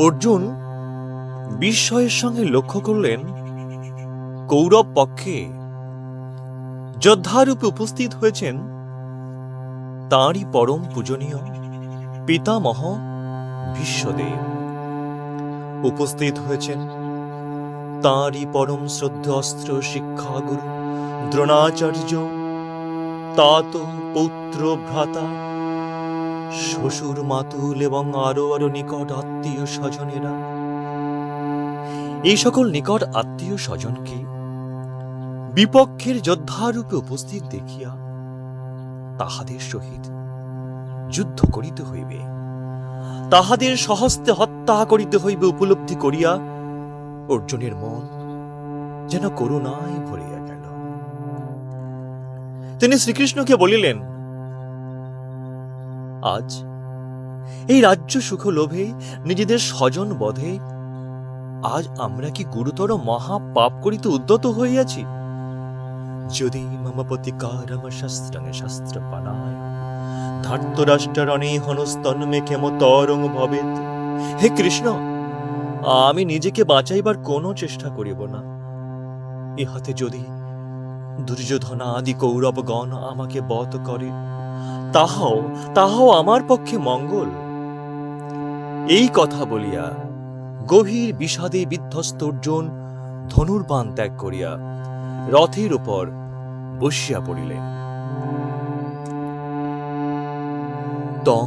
অর্জুন বিস্ময়ের সঙ্গে লক্ষ্য করলেন কৌরব পক্ষে যোদ্ধারূপে উপস্থিত হয়েছেন তাঁরই পরম পূজনীয় পিতামহ ভীষ্মদেব। উপস্থিত হয়েছেন তাঁরই পরম শ্রদ্ধেয় শিক্ষাগুরু দ্রোণাচার্য, তাত পৌত্র ভ্রাতা, শ্বশুর মাতুল এবং আরো নিকট আত্মীয় স্বজনেরা। এই সকল নিকট আত্মীয় স্বজনকে বিপক্ষের যোদ্ধারূপে উপস্থিত দেখিয়া তাহাদের সহিত যুদ্ধ করিতে হইবে, তাহাদের সহস্তে হত্যা করিতে হইবে উপলব্ধি করিয়া অর্জুনের মন যেন করুণায় ভরিয়া গেল। তিনি শ্রীকৃষ্ণকে বলিলেন, আজ এই রাজ্য সুখ লোভে নিজেদের স্বজন বধে আজ আমরা কি গুরুতর মহা পাপ করিতে উদ্যত হইয়াছি? যদি মম প্রতিকারম শাস্ত্রং শাস্ত্রপানায় ধার্তরাষ্ট্ররণে হনস্তন্মে ক্ষমতরং ভবেৎ। হে কৃষ্ণ, আমি নিজেকে বাঁচাইবার কোনো চেষ্টা করিব না। ইহাতে যদি দুর্যোধনা আদি কৌরবগণ আমাকে বধ করে, তাহাও আমার পক্ষে মঙ্গল। এই কথা বলিয়া গভীর বিষাদে বিধ্বস্ত অর্জুন ধনুর্বাণ ত্যাগ করিয়া রথের উপর বসিয়া পড়িলেন। তং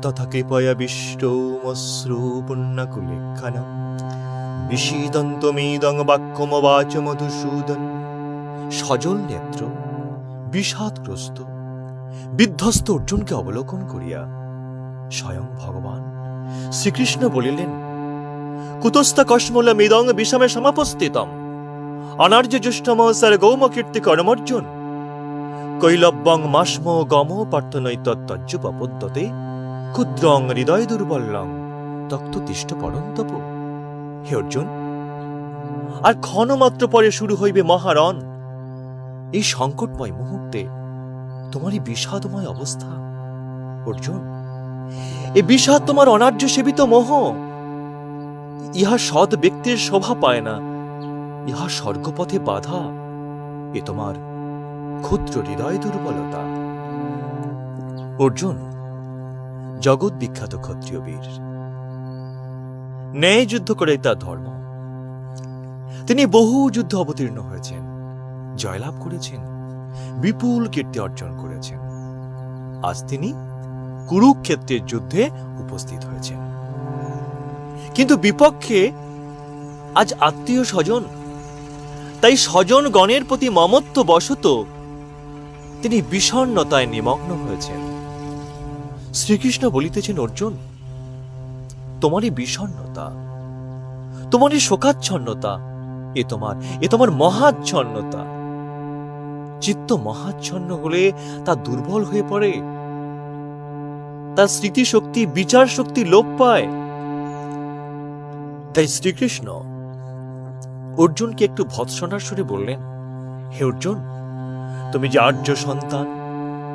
তথা কৃপয়া বিষ্টৌমশ্রু পুণ্যকুলেখানম বিষীদন্তমেদং বাক্যমবাচ মধুসূদন। সজল নেত্র বিষাদগ্রস্ত বিধ্বস্ত অর্জুনকে অবলোকন করিয়া স্বয়ং ভগবান শ্রীকৃষ্ণ বলিলেন, কুতস্থ কস্মলমিদং বিষমে সমাপস্থিতম অনার্য জুষ্টম সর্গৌম কীর্তি কর্মর্জুন কৈলব্যং মাস্ম গম পার্থনৈতজ্জুপপদ্যতে ক্ষুদ্রং হৃদয় দুর্বলং তক্ততিষ্ঠ পরন্তপ। হে অর্জুন, আর ক্ষণমাত্র পরে শুরু হইবে মহারণ। এই সংকটময় মুহূর্তে তোমারই বিষাদময় অবস্থা। অর্জুন, এই বিষাদ তোমার অনার্য সেবিত মোহ। ইহা সৎ ব্যক্তির শোভা পায় না, ইহা স্বর্গপথে বাধা। এ তোমার ক্ষুদ্র হৃদয় দুর্বলতা। অর্জুন জগৎ বিখ্যাত ক্ষত্রিয় বীর, ন্যায় যুদ্ধ করে তার ধর্ম। তিনি বহু যুদ্ধে অবতীর্ণ হয়েছেন, জয়লাভ করেছেন, বিপুল কীর্তি অর্জন করেছেন। আজ তিনি কুরুক্ষেত্রের যুদ্ধে উপস্থিত হয়েছেন, কিন্তু বিপক্ষে আজ আত্মীয় স্বজন। তাই স্বজন গণের প্রতি মমত্ব বশত তিনি বিষণ্ণতায় নিমগ্ন হয়েছেন। শ্রীকৃষ্ণ বলিতেছেন, অর্জুন, তোমারই বিষণ্ণতা, তোমারই শোকাচ্ছন্নতা, এ তোমার মহাচ্ছন্নতা। চিত্ত মহাচ্ছন্ন হলে তা দুর্বল হয়ে পড়ে, তার স্মৃতিশক্তি বিচার শক্তি লোপ পায়। তাই শ্রীকৃষ্ণ অর্জুনকে একটু ভৎসনার সুরে বললেন, হে অর্জুন, তুমি যে আর্য সন্তান,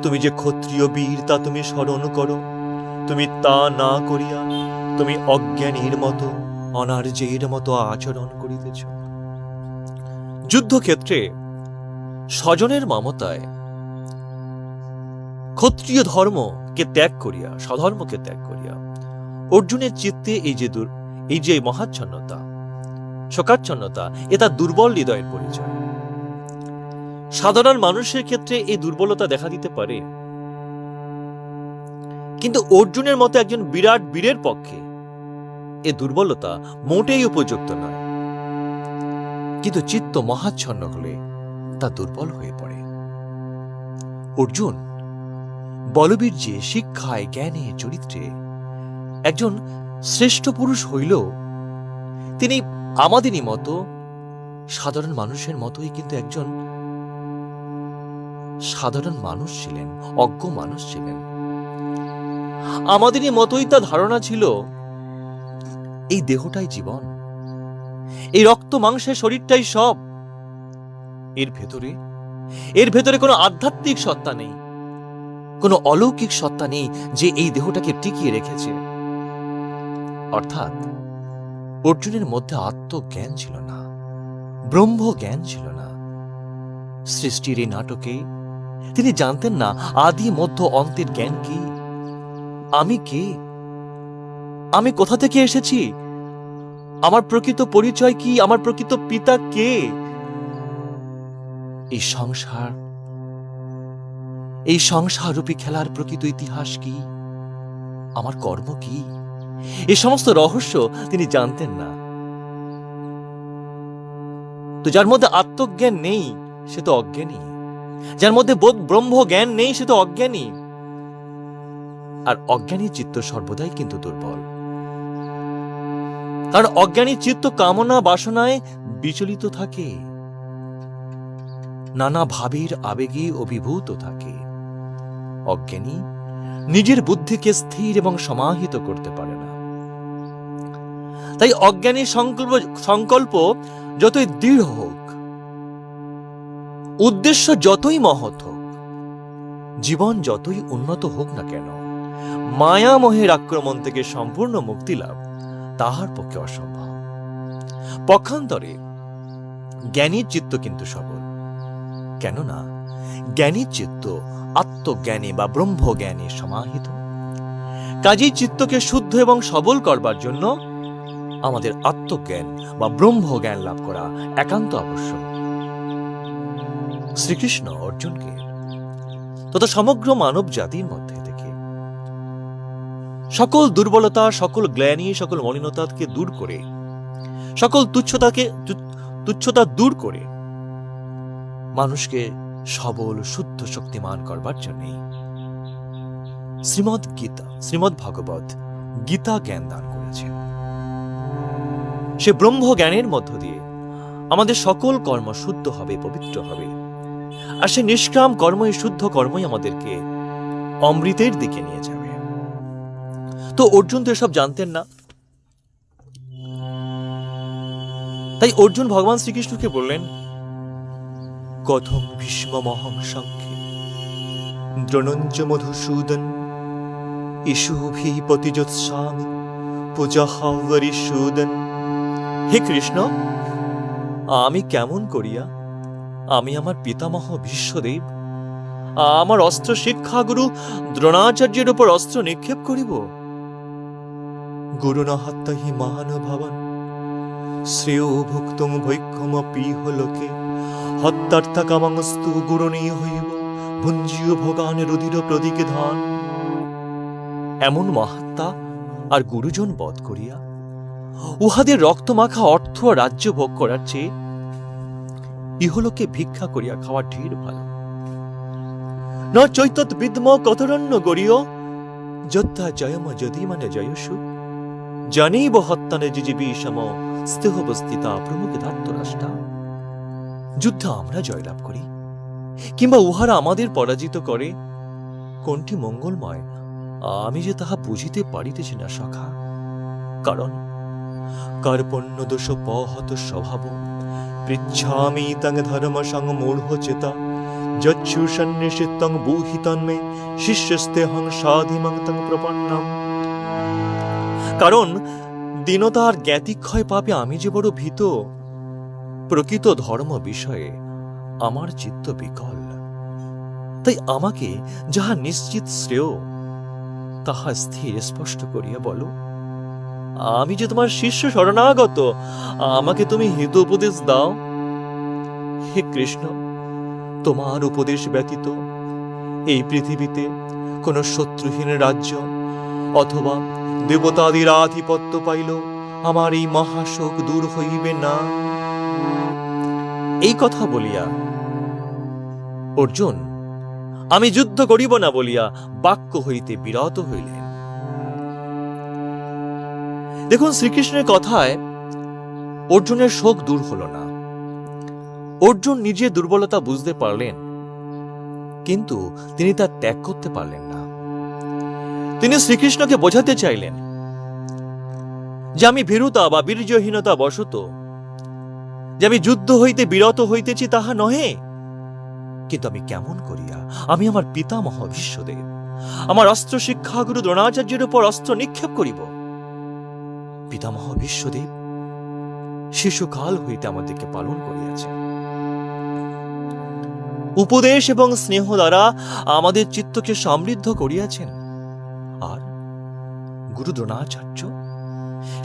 তুমি যে ক্ষত্রিয় বীর, তা তুমি স্মরণ করো। তুমি তা না করিয়া তুমি অজ্ঞানীর মতো অনার্যের মতো আচরণ করিতেছ। যুদ্ধক্ষেত্রে স্বজনের মমতায় ক্ষত্রিয় ধর্মকে ত্যাগ করিয়া, স্বধর্মকে ত্যাগ করিয়া অর্জুনের চিত্তে এই যে মহাচ্ছন্নতা, শোকাচ্ছন্নতা, এ তার দুর্বল হৃদয়ের পরিচয়। সাধারণ মানুষের ক্ষেত্রে এই দুর্বলতা দেখা দিতে পারে, কিন্তু অর্জুনের মতো একজন বিরাট বীরের পক্ষে এ দুর্বলতা মোটেই উপযুক্ত নয়। কিন্তু চিত্ত মহাচ্ছন্ন হলে তা দুর্বল হয়ে পড়ে। অর্জুন বলবীর্যে, শিক্ষায়, জ্ঞানে, চরিত্রে একজন শ্রেষ্ঠ পুরুষ হইলেও তিনি আমাদেরই মতো সাধারণ মানুষের মতোই কিন্তু একজন সাধারণ মানুষ ছিলেন, অজ্ঞ মানুষ ছিলেন। আমাদেরই মতোই তার ধারণা ছিল এই দেহটাই জীবন, এই রক্ত মাংসের শরীরটাই সব। এর ভেতরে কোনো আধ্যাত্মিক সত্তা নেই, কোনো অলৌকিক সত্তা নেই যে এই দেহটাকে টিকিয়ে রেখেছে। অর্থাৎ অর্জুনের মধ্যে আত্মজ্ঞান ছিল না, ব্রহ্মজ্ঞান ছিল না। সৃষ্টির এই নাটকে তিনি জানতেন না আদি মধ্য অন্তের জ্ঞান কি। আমি কে? আমি কোথা থেকে এসেছি? আমার প্রকৃত পরিচয় কি? আমার প্রকৃত পিতা কে? এই সংসার রূপী খেলার প্রকৃত ইতিহাস কি? আমার কর্ম কি? এই সমস্ত রহস্য তিনি জানতেন না। তো যার মধ্যে আত্মজ্ঞান নেই সে তো অজ্ঞানী, যার মধ্যে বোধ ব্রহ্ম জ্ঞান নেই সে তো অজ্ঞানী। আর অজ্ঞানী চিত্ত সর্বদাই কিন্তু দুর্বল, কারণ অজ্ঞানী চিত্ত কামনা বাসনায় বিচলিত থাকে, নানা ভাবের আবেগে অভিভূত থাকে। অজ্ঞানী নিজের বুদ্ধিকে স্থির এবং সমাহিত করতে পারে না। তাই অজ্ঞানী সংকল্প যতই দৃঢ় হোক, উদ্দেশ্য যতই মহৎ হোক, জীবন যতই উন্নত হোক না কেন, মায়ামোহের আক্রমণ থেকে সম্পূর্ণ মুক্তি লাভ তাহার পক্ষে অসম্ভব। পক্ষান্তরে জ্ঞানীর চিত্ত কিন্তু সবল, কেননা জ্ঞানীর চিত্ত আত্মজ্ঞানে বা ব্রহ্মজ্ঞানে সমাহিত। কাজেই চিত্তকে শুদ্ধ এবং সবল করবার জন্য আমাদের আত্মজ্ঞান বা ব্রহ্মজ্ঞান লাভ করা একান্ত আবশ্যক। শ্রীকৃষ্ণ অর্জুনকে তথা সমগ্র মানব জাতির মধ্যে থেকে সকল দুর্বলতা, সকল গ্লানি, সকল মলিনতাকে দূর করে, সকল তুচ্ছতা দূর করে মানুষকে সবল, শুদ্ধ, শক্তিমান করবার জন্যই শ্রীমদ্ ভাগবত গীতা জ্ঞান দান করেছেন। সে ব্রহ্ম জ্ঞানের মধ্য দিয়ে আমাদের সকল কর্ম শুদ্ধ হবে, পবিত্র হবে। আর সে নিষ্কাম কর্মই, শুদ্ধ কর্মই আমাদেরকে অমৃতের দিকে নিয়ে যাবে। তো অর্জুন তো এসব জানতেন না। তাই অর্জুন ভগবান শ্রীকৃষ্ণকে বললেন, কথম ভীষ্মমহং সংখ্যে দ্রোণঞ্চ মধুসূদন ইষুভি পতিজোৎসামি পূজাহাবরিসূদন। হে কৃষ্ণ, আমি কেমন করিয়া আমি আমার পিতামহ ভীষ্মদেব, আমার অস্ত্র শিক্ষাগুরু দ্রোণাচার্যের উপর অস্ত্র নিক্ষেপ করিব? গুরুণ হত্যা হি মহানুভাবন শ্রেয় ভুক্তং ভৈক্ষমপি লোকে হত্যার্থা কামাংস্তু গুরুণী হইব ভুঞ্জীয় ভোগান রুধির প্রদিকে ধান। এমন মহাত্মা আর গুরুজন বধ করিয়া উহাদের রক্তমাখা অর্থ রাজ্য ভোগ করার চেয়ে ইহলোকে ভিক্ষা করিয়া খাওয়া ঢের ভালো। ন চৈতত বিদ্ম কতরণ্য গরীয় যোদ্ধা জয়ম যদি মানে জয়সু জানেইব হত্যানে জিজিবি সম স্থিহবস্থিতা প্রমুখ ধাত্তরাষ্ট্রা। যুদ্ধ আমরা জয়লাভ করি কিংবা উহারা আমাদের পরাজিত করে, কোনটি মঙ্গলময় আমি যে তাহা বুঝিতে পারিতেছি না সখা। কারণ কার্পণ্য দোষ পহত স্বভাব পৃচ্ছামি তং ধর্ম সং মূঢ় চেতা যচ্ছু সন্নিষিতং বুহিতন্মে শিষ্যস্তে হং সাধিমং তং প্রপন্নম। কারণ দীনতা আর জ্ঞাতিক্ষয় পাপে আমি যে বড় ভীত। প্রকৃত ধর্ম বিষয়ে আমার চিত্ত বিকল। তাই আমাকে যাহা নিশ্চিত শ্রেয় তাহা স্থির স্পষ্ট করিয়া বলো। আমি যে তোমার শিষ্য শরণাগত, আমাকে তুমি হিত উপদেশ দাও। হে কৃষ্ণ, তোমার উপদেশ ব্যতীত এই পৃথিবীতে কোন শত্রুহীন রাজ্য অথবা দেবতাদের আধিপত্য পাইল আমার এই মহাশোক দূর হইবে না। এই কথা বলিয়া অর্জুন আমি যুদ্ধ করিব না বলিয়া বাক্য হইতে বিরত হইলেন। দেখুন, শ্রীকৃষ্ণের কথায় অর্জুনের শোক দূর হল না। অর্জুন নিজের দুর্বলতা বুঝতে পারলেন, কিন্তু তিনি তা ত্যাগ করতে পারলেন না। তিনি শ্রীকৃষ্ণকে বোঝাতে চাইলেন যে আমি ভীরুতা বা বীর্যহীনতা বশত যে আমি যুদ্ধ হইতে বিরত হইতেছি তাহা নহে, কিন্তু আমি কেমন করিয়া আমি আমার পিতামহ ভীষ্মদেব, আমার অস্ত্র শিক্ষাগুরু দ্রোণাচার্যের উপর অস্ত্র নিক্ষেপ করিব। পিতামহ ভীষ্মদেব শিশুকাল হইতে আমাদেরকে পালন করিয়াছেন। উপদেশ এবং স্নেহ দ্বারা আমাদের চিত্তকে সমৃদ্ধ করিয়াছেন। আর গুরু দ্রোণাচার্য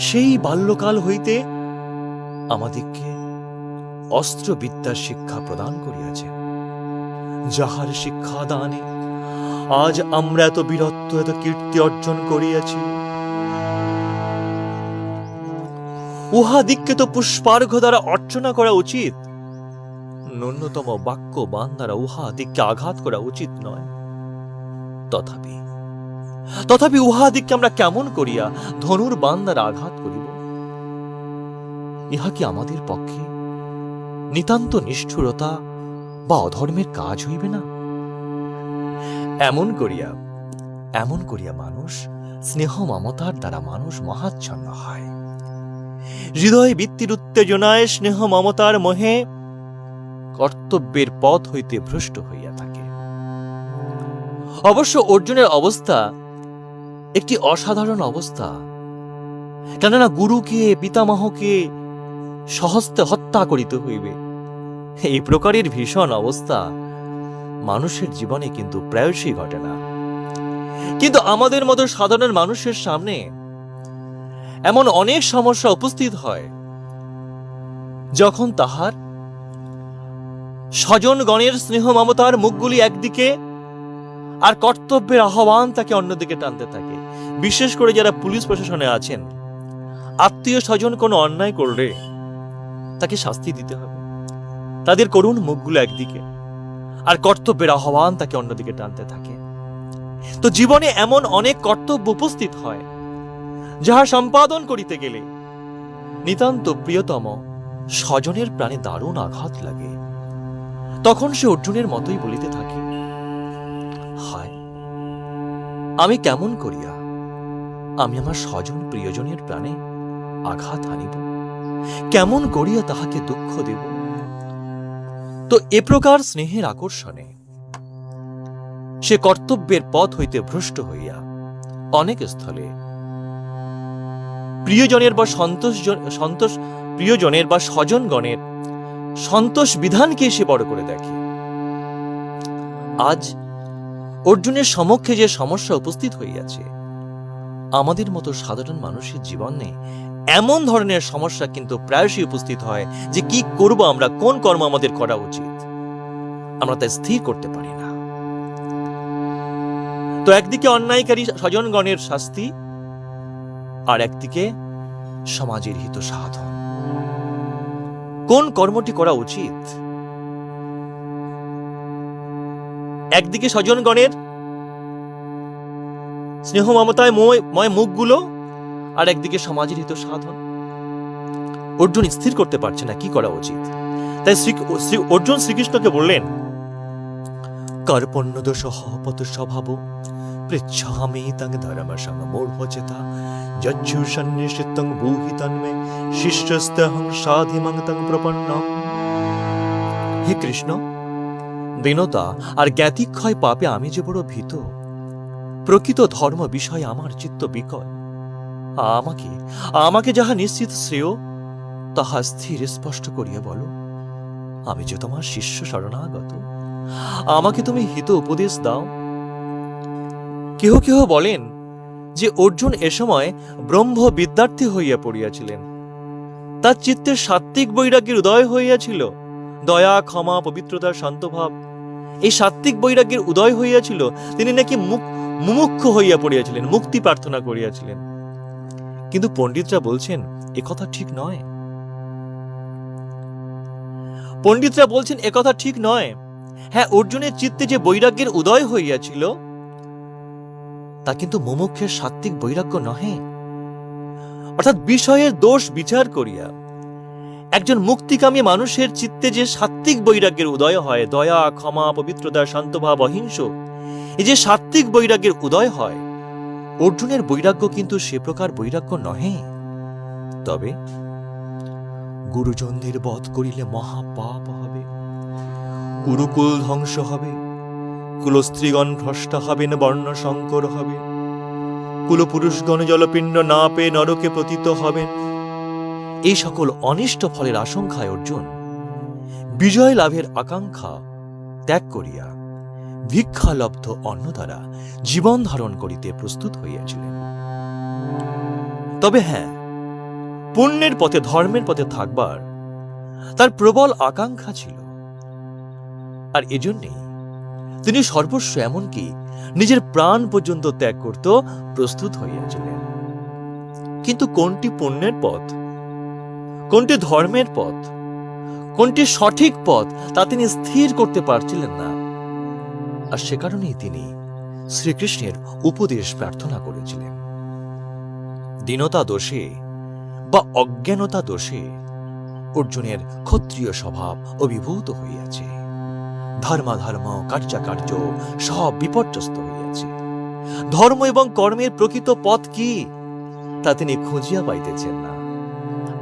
সেই বাল্যকাল হইতে আমাদেরকে অস্ত্রবিদ্যার শিক্ষা প্রদান করিয়াছেন, যাহার শিক্ষা দানে আজ আমরা এত বীরত্ব, এত কীর্তি অর্জন করিয়াছি। উহাদিগকে তো পুষ্পার্ঘ দ্বারা অর্চনা করা উচিত, ন্যূনতম বাক্য বাণ দ্বারা উহাদিগকে আঘাত করা উচিত নয়। তথাপি উহাদিগকে আমরা কেমন করিয়া ধনুর বাণ দ্বারা আঘাত করিব? ইহা কি আমাদের পক্ষে নিতান্ত নিষ্ঠুরতা বা অধর্মের কাজ হইবে না? এমন করিয়া মানুষ স্নেহ মমতার দ্বারা মানুষ মহাচ্ছন্ন হয়। হৃদয় বৃত্তির উত্তেজনায় স্নেহ মমতার মোহে কর্তব্যের পথ হইতে ভ্রষ্ট হইয়া থাকে। অবশ্য অর্জুনের অবস্থা একটি অসাধারণ অবস্থা, কেননা গুরুকে, পিতামহকে সহস্তে হত্যা করিতে হইবে। এই প্রকারের ভীষণ অবস্থা মানুষের জীবনে কিন্তু প্রায়শই ঘটে না। কিন্তু আমাদের মতো সাধারণ মানুষের সামনে এমন অনেক সমস্যা উপস্থিত হয়, যখন তাহার স্বজনগণের স্নেহ মমতার মুখগুলি একদিকে আর কর্তব্যের আহ্বান তাকে অন্যদিকে টানতে থাকে। বিশেষ করে যারা পুলিশ প্রশাসনে আছেন, আত্মীয় স্বজন কোনো অন্যায় করলে তাকে শাস্তি দিতে হবে, তাদের করুণ মুখগুলো একদিকে আর কর্তব্যের আহ্বান তাকে অন্যদিকে টানতে থাকে। তো জীবনে এমন অনেক কর্তব্য উপস্থিত হয়, যাহা সম্পাদন করিতে গেলে নিতান্ত প্রিয়তম স্বজনের প্রাণে দারুণ আঘাত লাগে। তখন সে অর্জুনের মতোই বলিতে থাকে, হায়, আমি কেমন করিয়া আমি আমার স্বজন প্রিয়জনের প্রাণে আঘাত আনিব? কেমন করিয়া তাহাকে দুঃখ দেব? তো এ প্রকার স্নেহের আকর্ষণে সে কর্তব্যের পথ হইতে ভ্রষ্ট হইয়া অনেক স্থলে প্রিয়জনের বা স্বজনগণের সন্তোষ বিধানকে সে বড় করে দেখে। আজ অর্জুনের সমক্ষে যে সমস্যা উপস্থিত হইয়াছে, আমাদের মতো সাধারণ মানুষের জীবনে এমন ধরনের সমস্যা কিন্তু প্রায়শই উপস্থিত হয় যে কি করব আমরা, কোন কর্ম আমাদের করা উচিত, আমরা তা স্থির করতে পারি না। তো একদিকে অন্যায়কারী স্বজনগণের শাস্তি, আর একদিকে সমাজের হিত সাধন। কোন কর্মটি করা উচিত? একদিকে স্বজনগণের স্নেহ মমতায় ময় মুখগুলো, আর একদিকে সমাজের হিত সাধন। অর্জুন স্থির করতে পারছে না কি করা উচিত। তাই অর্জুন শ্রীকৃষ্ণকে বললেন, কার্পণ্য দোষঃ পত স্বভাব পৃচ্ছামি তং ধর্মসং মূঢ়চেতা যজ্জুষন্নিষিতং ব্রূহি তন্মে শিষ্যস্তেহং সাধিমং তং প্রপন্নং। হে কৃষ্ণ, দীনতা আর জ্ঞাতিক্ষয় পাপে আমি যে বড় ভীত। প্রকৃত ধর্ম বিষয়ে আমার চিত্ত বিকল। আমাকে যাহা নিশ্চিত শ্রেয় তাহা স্থির স্পষ্ট করিয়া বলো। আমি যে তোমার শিষ্য শরণাগত, আমাকে তুমি হিত উপদেশ দাও। কেহ কেহ বলেন যে অর্জুন এ সময় ব্রহ্ম বিদ্যার্থী হইয়া পড়িয়াছিলেন। তার চিত্তের সাত্ত্বিক বৈরাগ্যের উদয় হইয়াছিল। দয়া, ক্ষমা, পবিত্রতার শান্তভাব, এই সাত্ত্বিক বৈরাগ্যের উদয় হইয়াছিল। তিনি নাকি মুমুক্ষু হইয়া পড়িয়াছিলেন, মুক্তি প্রার্থনা করিয়াছিলেন। কিন্তু পণ্ডিতরা বলছেন একথা ঠিক নয়। হ্যাঁ, অর্জুনের চিত্তে যে বৈরাগ্যের উদয় হইয়াছিল তা কিন্তু মুমুক্ষের সাত্ত্বিক বৈরাগ্য নহে। অর্থাৎ বিষয়ের দোষ বিচার করিয়া একজন মুক্তিকামী মানুষের চিত্তে যে সাত্ত্বিক বৈরাগ্যের উদয় হয়, দয়া, ক্ষমা, পবিত্রতা, শান্তভাব, অহিংস, এই যে সাত্ত্বিক বৈরাগ্যের উদয় হয়, অর্জুনের বৈরাগ্য কিন্তু সে প্রকার বৈরাগ্য নহে। তবে গুরুজনদের বধ করিলে মহাপাপ হবে, কুরুকুল ধ্বংস হবে, কুলস্ত্রীগণ ভ্রষ্টা হবেন, বর্ণ সংকর হবে, কুলপুরুষগণ জলপিণ্ড না পেয়ে নরকে পতিত হবেন। এই সকল অনিষ্ট ফলের আশঙ্কায় অর্জুন বিজয় লাভের আকাঙ্ক্ষা ত্যাগ করিয়া ভিক্ষালব্ধ অন্ন দ্বারা জীবন ধারণ করিতে প্রস্তুত হইয়াছিলেন। তবে হ্যাঁ, পুণ্যের পথে ধর্মের পথে থাকবার তার প্রবল আকাঙ্ক্ষা ছিল, আর এজন্যই তিনি সর্বস্ব এমনকি নিজের প্রাণ পর্যন্ত ত্যাগ করতে প্রস্তুত হইয়াছিলেন। কিন্তু কোনটি পুণ্যের পথ, কোনটি ধর্মের পথ, কোনটি সঠিক পথ তা তিনি স্থির করতে পারছিলেন না। আর সে কারণেই তিনি শ্রীকৃষ্ণের উপদেশ প্রার্থনা করেছিলেন। দীনতা দোষে বা অজ্ঞানতা দোষে অর্জুনের ক্ষত্রিয় স্বভাব অভিভূত হইয়াছে। ধর্মাধর্ম কার্যাকার্য সব বিপর্যস্ত হইয়াছে। ধর্ম এবং কর্মের প্রকৃত পথ কি তা তিনি খুঁজিয়া পাইতেছেন না।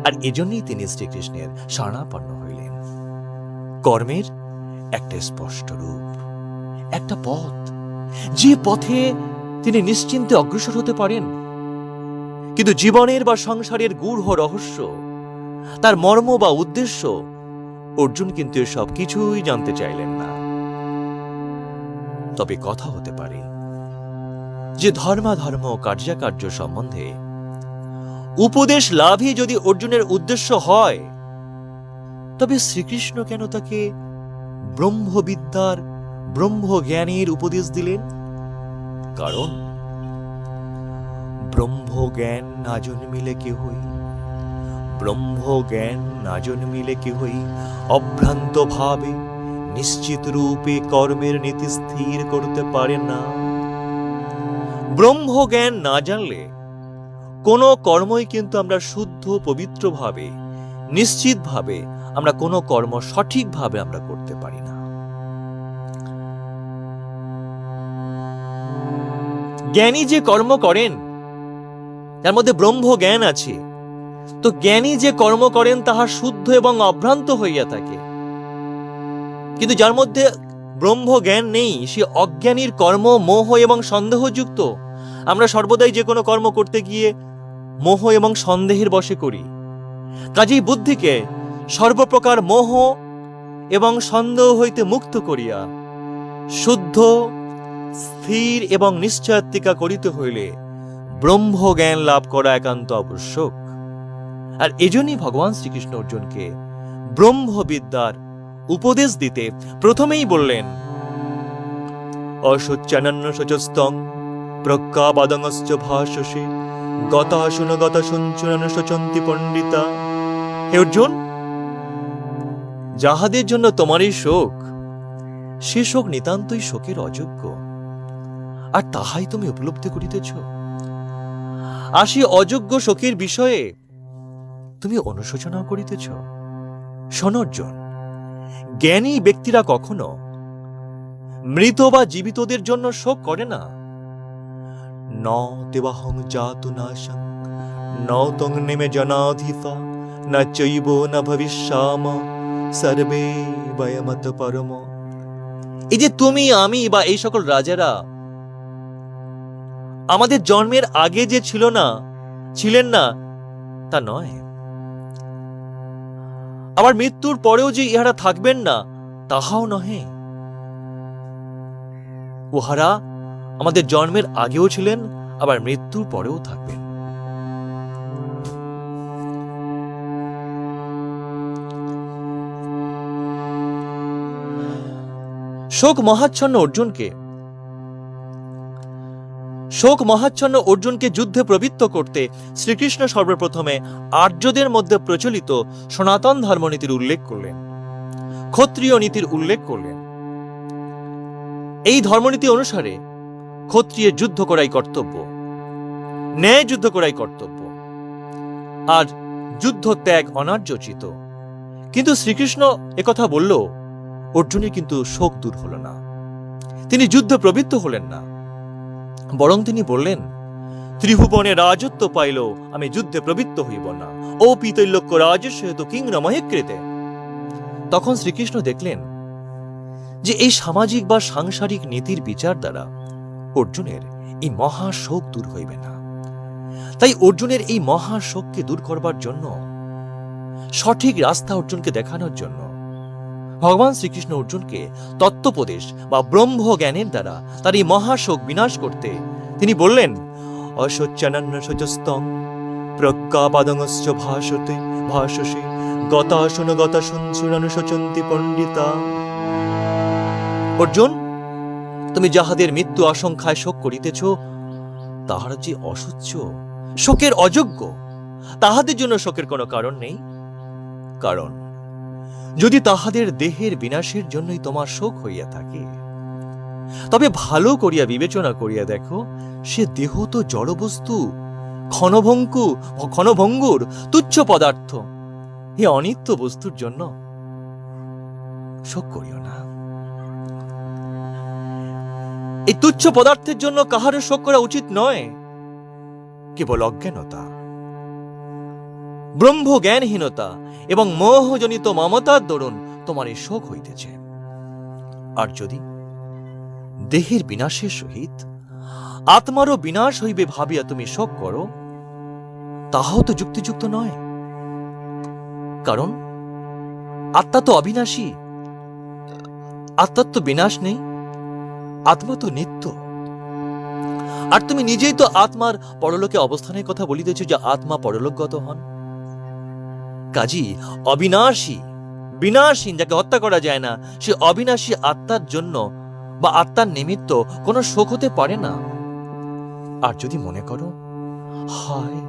আর এজন্যই তিনি শ্রীকৃষ্ণের শরণাপন্ন হইলেন। কর্মের একটা স্পষ্ট রূপ, একটা পথ, যে পথে তিনি নিশ্চিন্তে অগ্রসর হতে পারেন। কিন্তু জীবনের বা সংসারের গূঢ় রহস্য, তার মর্ম বা উদ্দেশ্য অর্জুন কিন্তু সব কিছুই জানতে চাইলেন না। তবে কথা হতে পারে যে ধর্মাধর্ম কার্যাকার্য সম্বন্ধে উপদেশ লাভই যদি অর্জুনের উদ্দেশ্য হয়, তবে শ্রীকৃষ্ণ কেন তাকে ব্রহ্মবিদ্যার ব্রহ্মজ্ঞানের উপদেশ দিলেন? কারণ ব্রহ্মজ্ঞান না জন্মিলে কেহই, ব্রহ্মজ্ঞান না জন্মিলে কেহই অভ্রান্ত ভাবে নিশ্চিত রূপে কর্মের নীতি স্থির করতে পারে না। ব্রহ্মজ্ঞান না জানলে কোনো কর্মই কিন্তু আমরা শুদ্ধ পবিত্র ভাবে, নিশ্চিত ভাবে আমরা কোনো কর্ম সঠিকভাবে আমরা করতে পারি না। জ্ঞানী যে কর্ম করেন তার মধ্যে ব্রহ্ম জ্ঞান আছে, তো জ্ঞানী যে কর্ম করেন তাহা শুদ্ধ এবং অভ্রান্ত হইয়া থাকে। কিন্তু যার মধ্যে ব্রহ্ম জ্ঞান নেই, সে অজ্ঞানীর কর্ম মোহ এবং সন্দেহযুক্ত। আমরা সর্বদাই যে কোনো কর্ম করতে গিয়ে মোহ এবং সন্দেহের বশে করি। কাজেই বুদ্ধিকে সর্বপ্রকার মোহ এবং সন্দেহ হইতে মুক্ত করিয়া শুদ্ধ, স্থির এবং নিশ্চয়াত্মিকা করিতে হইলে ব্রহ্ম জ্ঞান লাভ করা একান্ত আবশ্যক। আর এজন্যই ভগবান শ্রীকৃষ্ণ অর্জুনকে ব্রহ্মবিদ্যার উপদেশ দিতে প্রথমেই বললেন, অশোচ্যানন্য শোচস্তং প্রজ্ঞাবাদংশ্চ ভাষসে গতাশুন গতাশুঞ্চনন শোচন্তি পণ্ডিতা। হে অর্জুন, যাহাদের জন্য তোমার এই শোক, সে শোক নিতান্তই শোকের অযোগ্য, আর তাহাই তুমি উপলব্ধি করিতেছ। আর সেই অযোগ্য শোকের বিষয়ে তুমি অনুশোচনা করিতেছ। শোন অর্জুন, জ্ঞানী ব্যক্তিরা কখনো মৃত বা জীবিতদের জন্য শোক করে না। ন দেবাহং জাতু নাশং ন তং নেমে জনাধিফা না চৈব না ভবিষ্যাম সর্বে বয়মত পরম। এই যে তুমি, আমি বা এই সকল রাজারা আমাদের জন্মের আগে যে ছিলেন না তা নয়, আবার মৃত্যুর পরেও যে ইহারা থাকবেন না তাহাও নহে। উহারা আমাদের জন্মের আগেও ছিলেন, আবার মৃত্যুর পরেও থাকবেন। শোক মহাচ্ছন্ন অর্জুনকে যুদ্ধে প্রবৃত্ত করতে শ্রীকৃষ্ণ সর্বপ্রথমে আর্যদের মধ্যে প্রচলিত সনাতন ধর্মনীতির উল্লেখ করলেন, ক্ষত্রিয় নীতির উল্লেখ করলেন। এই ধর্মনীতি অনুসারে ক্ষত্রিয়ের যুদ্ধ করাই কর্তব্য, ন্যায় যুদ্ধ করাই কর্তব্য, আর যুদ্ধ ত্যাগ অনার্যোচিত। কিন্তু শ্রীকৃষ্ণ একথা বলল, অর্জুনের কিন্তু শোক দূর হল না, তিনি যুদ্ধে প্রবৃত্ত হলেন না। বরং তিনি বললেন, ত্রিভুবনে রাজত্ব পাইল আমি যুদ্ধে প্রবৃত্ত হইব না, ও পিতৈলোক্য রাজস্ব হেতু কিং ন মহেকৃতে। তখন শ্রীকৃষ্ণ দেখলেন যে এই সামাজিক বা সাংসারিক নীতির বিচার দ্বারা অর্জুনের এই মহা শোক দূর হইবে না। তাই অর্জুনের এই মহা শোককে দূর করবার জন্য সঠিক রাস্তা অর্জুনকে দেখানোর জন্য ভগবান শ্রীকৃষ্ণ অর্জুনকে তত্ত্বোপদেশ বা ব্রহ্ম জ্ঞানের দ্বারা তার এই মহাশোক বিনাশ করতে তিনি বললেন, অশোচ্যানন্য শোচস্তং প্রজ্ঞাপাদংশ্চ ভাষতে ভাষসে গতাশন গতাশুনশুনানুশোচন্তি পণ্ডিতা। অর্জুন, তুমি যাহাদের মৃত্যু আশঙ্কায় শোক করিতেছ, তাহারা যে অসহ্য, শোকের অযোগ্য, তাহাদের জন্য শোকের কোনো কারণ নেই। কারণ যদি তাহাদের দেহের বিনাশের জন্যই তোমার শোক হইয়া থাকে, তবে ভালো করিয়া বিবেচনা করিয়া দেখো, সে দেহ তো জড়বস্তু, ক্ষণভঙ্গুর তুচ্ছ পদার্থ। এই অনিত্য বস্তুর জন্য শোক করিও না। এই তুচ্ছ পদার্থের জন্য কাহারও শোক করা উচিত নয়। কেবল অজ্ঞানতা, ব্রহ্ম জ্ঞানহীনতা এবং মোহজনিত মমতার দরুন তোমার এই শোক হইতেছে। আর যদি দেহের বিনাশের সহিত আত্মারও বিনাশ হইবে ভাবিয়া তুমি শোক করো, তাহাও তো যুক্তিযুক্ত নয়। কারণ আত্মা তো অবিনাশী, আত্মার তো বিনাশ নেই, আত্মা তো নিত্য। আর তুমি নিজেই তো আত্মার পরলোকে অবস্থানের কথা বলিতেছ যে আত্মা পরলোকগত হন। কাজী অবিনাশী, বিনাশহীন, যাকে হত্যা করা যায় না, সে অবিনাশী আত্মার জন্য বা আত্মার নিমিত্ত কোনো শোক হতে পারে না। আর যদি মনে করো, হায়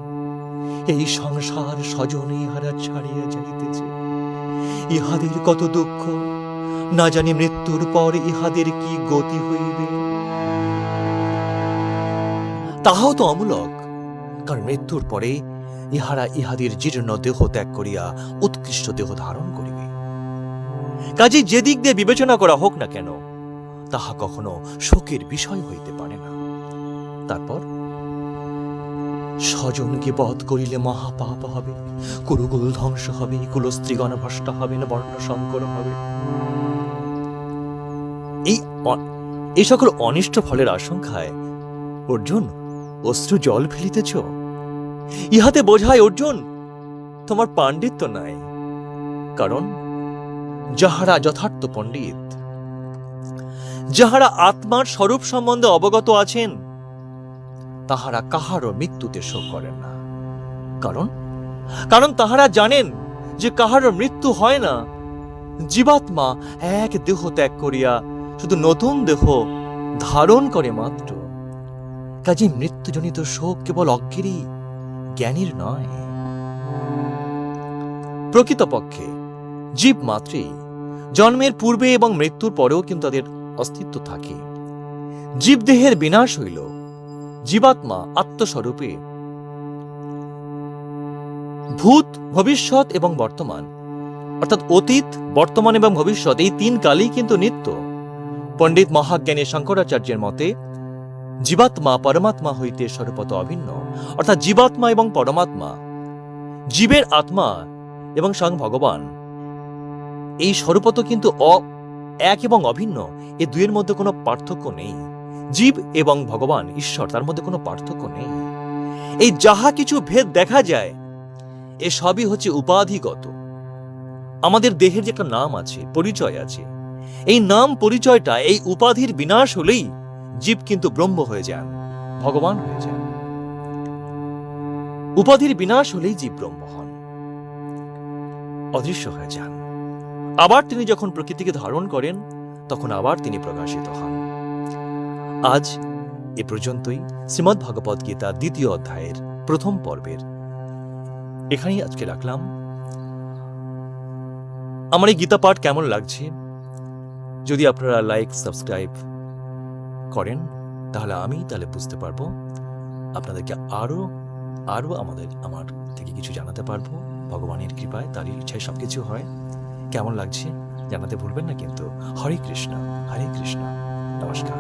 এই সংসার স্বজন ইহারা ছাড়িয়া যাইতেছে, ইহাদের কত দুঃখ, না জানি মৃত্যুর পর ইহাদের কি গতি হইবে, তাহাও তো অমূলক। কারণ মৃত্যুর পরে ইহারা ইহাদের জীর্ণ দেহ ত্যাগ করিয়া উৎকৃষ্ট দেহ ধারণ করিবে। কাজে যে দিক দিয়ে বিবেচনা করা হোক না কেন, তাহা কখনো শোকের বিষয় হইতে পারে না। তারপর স্বজনকে বধ করিলে মহাপাপ হবে, কুরুকুল ধ্বংস হবে, কুলস্ত্রীগণ ভ্রষ্ট হবেন, বর্ণ সংকর হবে। এই সকল অনিষ্ট ফলের আশঙ্কায় অর্জুন অশ্রু জল ফেলিতেছ। ইহাতে বোঝায় অর্জুন, তোমার পাণ্ডিত্য নাই। কারণ যাহারা যথার্থ পণ্ডিত, যাহারা আত্মার স্বরূপ সম্বন্ধে অবগত আছেন, তাহারা কাহারও মৃত্যুতে শোক করেন না। কারণ তাহারা জানেন যে কাহারও মৃত্যু হয় না। জীবাত্মা এক দেহ ত্যাগ করিয়া শুধু নতুন দেহ ধারণ করে মাত্র। কাজে মৃত্যুজনিত শোক কেবল অজ্ঞেরই, জ্ঞানীর নয়। প্রকৃতপক্ষে জীব মাত্রেই জন্মের পূর্বে এবং মৃত্যুর পরেও কিন্তু তাদের অস্তিত্ব থাকে। জীবদেহের বিনাশ হইল, জীবাত্মা আত্মস্বরূপে ভূত, ভবিষ্যৎ এবং বর্তমান, অর্থাৎ অতীত, বর্তমান এবং ভবিষ্যৎ, এই তিন কালই কিন্তু নিত্য। পণ্ডিত মহাজ্ঞানী শঙ্করাচার্যের মতে জীবাত্মা পরমাত্মা হইতে স্বরূপত অভিন্ন, অর্থাৎ জীবাত্মা এবং পরমাত্মা, জীবের আত্মা এবং স্বয়ং ভগবান, এই স্বরূপত কিন্তু এক এবং অভিন্ন। এই দুইয়ের মধ্যে কোনো পার্থক্য নেই। জীব এবং ভগবান ঈশ্বর, তার মধ্যে কোনো পার্থক্য নেই। এই যাহা কিছু ভেদ দেখা যায়, এ সবই হচ্ছে উপাধিগত। আমাদের দেহের যে একটা নাম আছে, পরিচয় আছে, এই নাম পরিচয়টা, এই উপাধির বিনাশ হলেই জীব কিন্তু ব্রহ্ম হয়ে যান, ভগবান হয়ে যান। উপাধির বিনাশ হলেই জীব ব্রহ্ম হন, অদৃশ্য হয়ে যান। আবার তিনি যখন প্রকৃতিকে ধারণ করেন, তখন আবার তিনি প্রকাশিত হন। আজ এ পর্যন্তই শ্রীমদ্ ভাগবত গীতা ২য় অধ্যায়ের প্রথম পর্বের এখানেই আজকে রাখলাম। আমার এই গীতা পাঠ কেমন লাগছে, যদি আপনারা লাইক, সাবস্ক্রাইব করেন, তাহলে বুঝতে পারবো, আপনাদেরকে আরো আমার থেকে কিছু জানাতে পারবো। ভগবানের কৃপায়, তারই ইচ্ছায় সবকিছু হয়। কেমন লাগছে জানাতে ভুলবেন না কিন্তু। হরে কৃষ্ণ, নমস্কার।